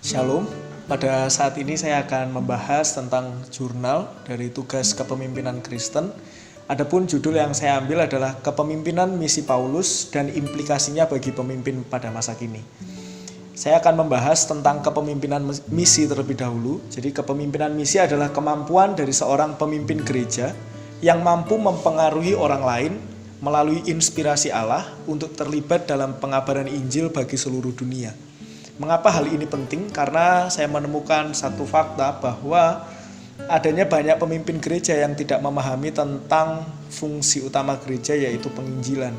Shalom, pada saat ini saya akan membahas tentang jurnal dari tugas kepemimpinan Kristen. Adapun judul yang saya ambil adalah Kepemimpinan Misi Paulus dan implikasinya bagi pemimpin pada masa kini. Saya akan membahas tentang kepemimpinan misi terlebih dahulu. Jadi kepemimpinan misi adalah kemampuan dari seorang pemimpin gereja yang mampu mempengaruhi orang lain melalui inspirasi Allah untuk terlibat dalam pengabaran Injil bagi seluruh dunia. Mengapa hal ini penting? Karena saya menemukan satu fakta bahwa adanya banyak pemimpin gereja yang tidak memahami tentang fungsi utama gereja, yaitu penginjilan.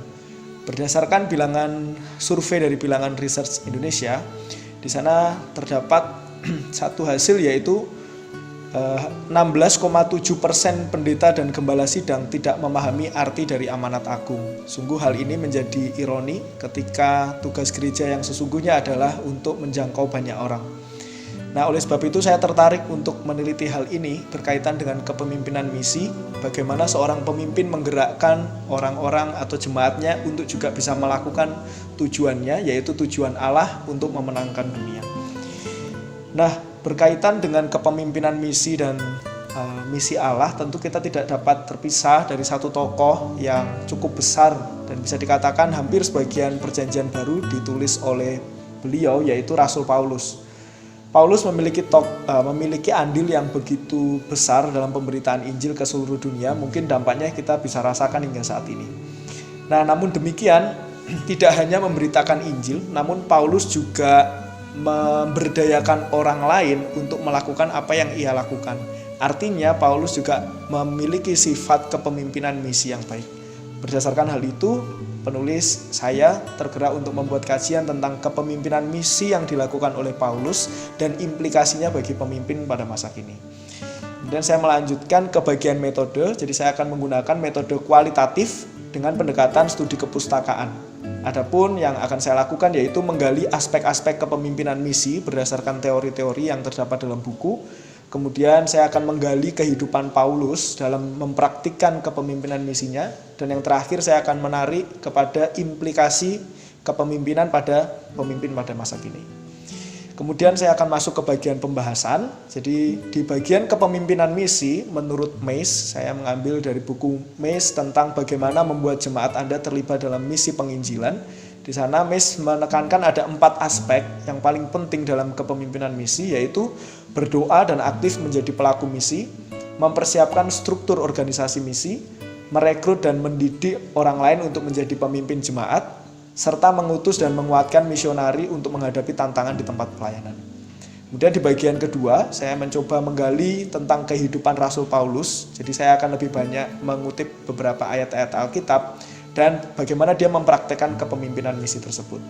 Berdasarkan bilangan survei dari Bilangan Research Indonesia, di sana terdapat satu hasil, yaitu 16,7% pendeta dan gembala sidang tidak memahami arti dari amanat agung. Sungguh hal ini menjadi ironi ketika tugas gereja yang sesungguhnya adalah untuk menjangkau banyak orang. Nah, oleh sebab itu saya tertarik untuk meneliti hal ini berkaitan dengan kepemimpinan misi, bagaimana seorang pemimpin menggerakkan orang-orang atau jemaatnya untuk juga bisa melakukan tujuannya, yaitu tujuan Allah untuk memenangkan dunia. Nah, berkaitan dengan kepemimpinan misi dan misi Allah, tentu kita tidak dapat terpisah dari satu tokoh yang cukup besar dan bisa dikatakan hampir sebagian perjanjian baru ditulis oleh beliau, yaitu Rasul Paulus. Paulus memiliki andil yang begitu besar dalam pemberitaan Injil ke seluruh dunia, mungkin dampaknya kita bisa rasakan hingga saat ini. Nah, namun demikian, tidak hanya memberitakan Injil, namun Paulus juga memberdayakan orang lain untuk melakukan apa yang ia lakukan. Artinya Paulus juga memiliki sifat kepemimpinan misi yang baik. Berdasarkan hal itu, penulis saya tergerak untuk membuat kajian tentang kepemimpinan misi yang dilakukan oleh Paulus dan implikasinya bagi pemimpin pada masa kini. Kemudian saya melanjutkan ke bagian metode, jadi saya akan menggunakan metode kualitatif dengan pendekatan studi kepustakaan. Adapun yang akan saya lakukan yaitu menggali aspek-aspek kepemimpinan misi berdasarkan teori-teori yang terdapat dalam buku. Kemudian saya akan menggali kehidupan Paulus dalam mempraktikkan kepemimpinan misinya. Dan yang terakhir saya akan menarik kepada implikasi kepemimpinan pada pemimpin pada masa kini. Kemudian saya akan masuk ke bagian pembahasan. Jadi di bagian kepemimpinan misi, menurut Mace, saya mengambil dari buku Mace tentang bagaimana membuat jemaat Anda terlibat dalam misi penginjilan. Di sana Mace menekankan ada 4 aspek yang paling penting dalam kepemimpinan misi, yaitu berdoa dan aktif menjadi pelaku misi, mempersiapkan struktur organisasi misi, merekrut dan mendidik orang lain untuk menjadi pemimpin jemaat, serta mengutus dan menguatkan misionari untuk menghadapi tantangan di tempat pelayanan. Kemudian di bagian kedua, saya mencoba menggali tentang kehidupan Rasul Paulus. Jadi saya akan lebih banyak mengutip beberapa ayat-ayat Alkitab dan bagaimana dia mempraktekkan kepemimpinan misi tersebut.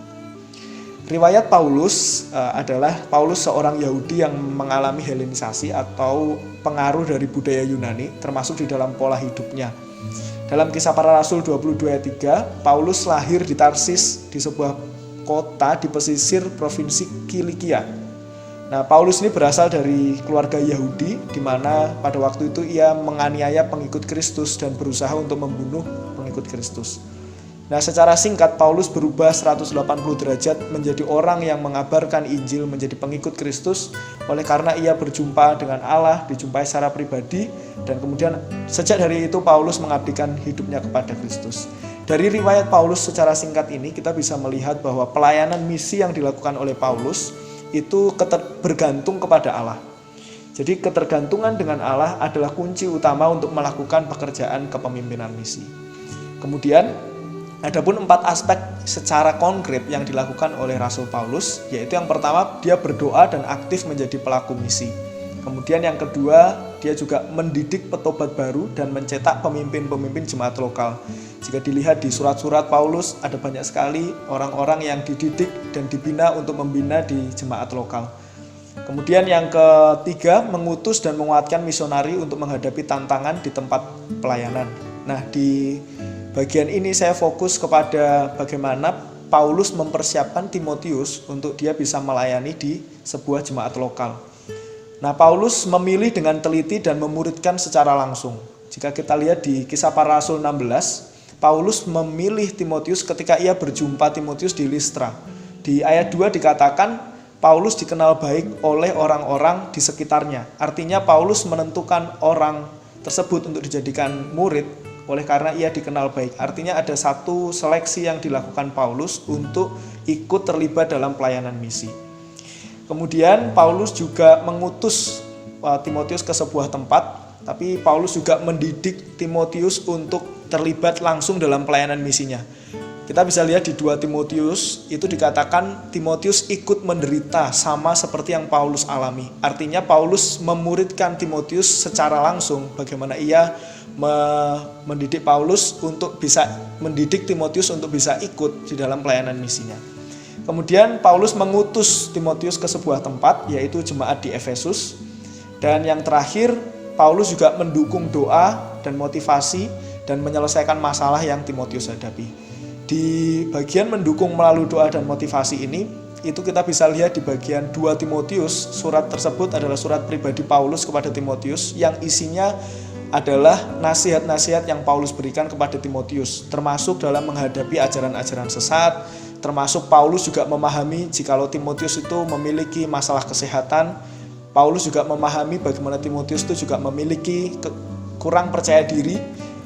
Riwayat Paulus adalah Paulus seorang Yahudi yang mengalami Helenisasi atau pengaruh dari budaya Yunani, termasuk di dalam pola hidupnya. Dalam Kisah Para Rasul 22 ayat 3, Paulus lahir di Tarsis, di sebuah kota di pesisir provinsi Kilikia. Nah, Paulus ini berasal dari keluarga Yahudi, di mana pada waktu itu ia menganiaya pengikut Kristus dan berusaha untuk membunuh pengikut Kristus. Nah, secara singkat, Paulus berubah 180 derajat menjadi orang yang mengabarkan Injil, menjadi pengikut Kristus, oleh karena ia berjumpa dengan Allah, dijumpai secara pribadi, dan kemudian sejak dari itu Paulus mengabdikan hidupnya kepada Kristus. Dari riwayat Paulus secara singkat ini, kita bisa melihat bahwa pelayanan misi yang dilakukan oleh Paulus itu bergantung kepada Allah. Jadi ketergantungan dengan Allah adalah kunci utama untuk melakukan pekerjaan kepemimpinan misi. Kemudian, adapun 4 aspek secara konkret yang dilakukan oleh Rasul Paulus, yaitu yang pertama, dia berdoa dan aktif menjadi pelaku misi. Kemudian yang kedua, dia juga mendidik petobat baru dan mencetak pemimpin-pemimpin jemaat lokal. Jika dilihat di surat-surat Paulus, ada banyak sekali orang-orang yang dididik dan dibina untuk membina di jemaat lokal. Kemudian yang ketiga, mengutus dan menguatkan misionari untuk menghadapi tantangan di tempat pelayanan. Nah, di bagian ini saya fokus kepada bagaimana Paulus mempersiapkan Timotius untuk dia bisa melayani di sebuah jemaat lokal. Nah, Paulus memilih dengan teliti dan memuridkan secara langsung. Jika kita lihat di Kisah Para Rasul 16, Paulus memilih Timotius ketika ia berjumpa Timotius di Listra. Di ayat 2 dikatakan, Paulus dikenal baik oleh orang-orang di sekitarnya. Artinya Paulus menentukan orang tersebut untuk dijadikan murid oleh karena ia dikenal baik. Artinya ada satu seleksi yang dilakukan Paulus untuk ikut terlibat dalam pelayanan misi. Kemudian Paulus juga mengutus Timotius ke sebuah tempat, tapi Paulus juga mendidik Timotius untuk terlibat langsung dalam pelayanan misinya. Kita bisa lihat di 2 Timotius, itu dikatakan Timotius ikut menderita sama seperti yang Paulus alami. Artinya Paulus memuridkan Timotius secara langsung bagaimana ia mendidik Paulus untuk bisa mendidik Timotius untuk bisa ikut di dalam pelayanan misinya. Kemudian Paulus mengutus Timotius ke sebuah tempat, yaitu jemaat di Efesus. Dan yang terakhir, Paulus juga mendukung doa dan motivasi dan menyelesaikan masalah yang Timotius hadapi. Di bagian mendukung melalui doa dan motivasi ini, itu kita bisa lihat di bagian 2 Timotius. Surat tersebut adalah surat pribadi Paulus kepada Timotius yang isinya adalah nasihat-nasihat yang Paulus berikan kepada Timotius, termasuk dalam menghadapi ajaran-ajaran sesat, termasuk Paulus juga memahami jikalau Timotius itu memiliki masalah kesehatan. Paulus juga memahami bagaimana Timotius itu juga memiliki kurang percaya diri.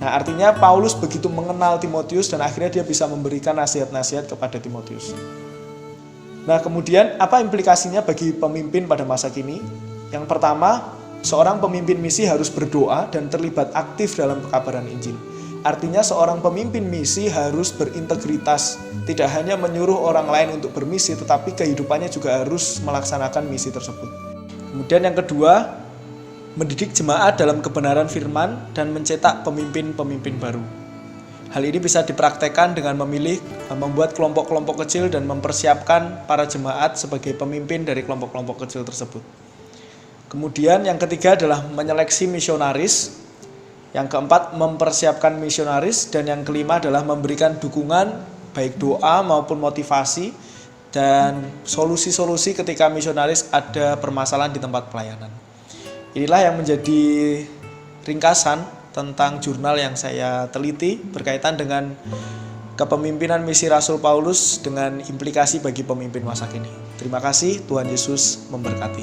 Nah, artinya Paulus begitu mengenal Timotius dan akhirnya dia bisa memberikan nasihat-nasihat kepada Timotius. Nah, kemudian apa implikasinya bagi pemimpin pada masa kini? Yang pertama, seorang pemimpin misi harus berdoa dan terlibat aktif dalam pekabaran Injil. Artinya seorang pemimpin misi harus berintegritas, tidak hanya menyuruh orang lain untuk bermisi, tetapi kehidupannya juga harus melaksanakan misi tersebut. Kemudian yang kedua, mendidik jemaat dalam kebenaran firman dan mencetak pemimpin-pemimpin baru. Hal ini bisa dipraktekkan dengan membuat kelompok-kelompok kecil dan mempersiapkan para jemaat sebagai pemimpin dari kelompok-kelompok kecil tersebut. Kemudian yang ketiga adalah menyeleksi misionaris. Yang keempat, mempersiapkan misionaris. Dan yang kelima adalah memberikan dukungan, baik doa maupun motivasi, dan solusi-solusi ketika misionaris ada permasalahan di tempat pelayanan. Inilah yang menjadi ringkasan tentang jurnal yang saya teliti berkaitan dengan kepemimpinan misi Rasul Paulus dengan implikasi bagi pemimpin masa kini. Terima kasih, Tuhan Yesus memberkati.